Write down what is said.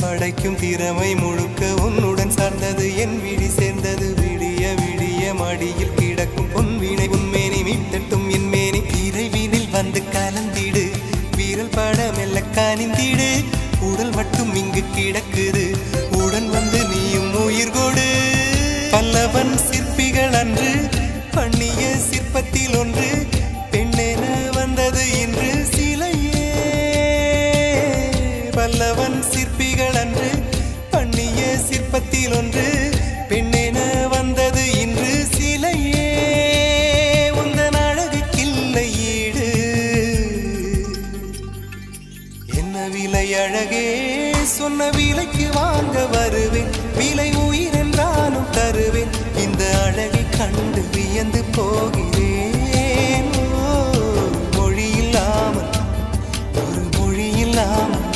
படைக்கும் திறமை முழுக்க உன்னுடன் சார்ந்தது என் விழி சேர்ந்தது விடிய விடிய மடியில் கிடக்கும் பொன்வினை உன்மேனி மீட்டட்டும் என் மேனி இறைவினில் வந்து கலந்திடு வீரல் பட மெல்ல காணிந்திடு உடல் மட்டும் இங்கு கிடக்குது உடன் வந்து நீயும் உயிர் கொடு பல்லவன் சிற்பிகள் அன்று பண்ணிய சிற்பத்தில் ஒன்று பெண்ணென வந்தது இன்று சிலையே பல்லவன் சிற்பிகள் அன்று பண்ணிய சிற்பத்தில் ஒன்று பெண்ணென வந்தது இன்று சிலையே உந்தன் அழகுக்கில்லை ஈடு என்ன விலை அழகே சொன்ன விலைக்கு வாங்க வருவேன் விலை உயிர் என்றாலும் தருவேன் இந்த அழகை கண்டு வியந்து போகிறேன் மொழி இல்லாமல் ஒரு மொழி இல்லாமல்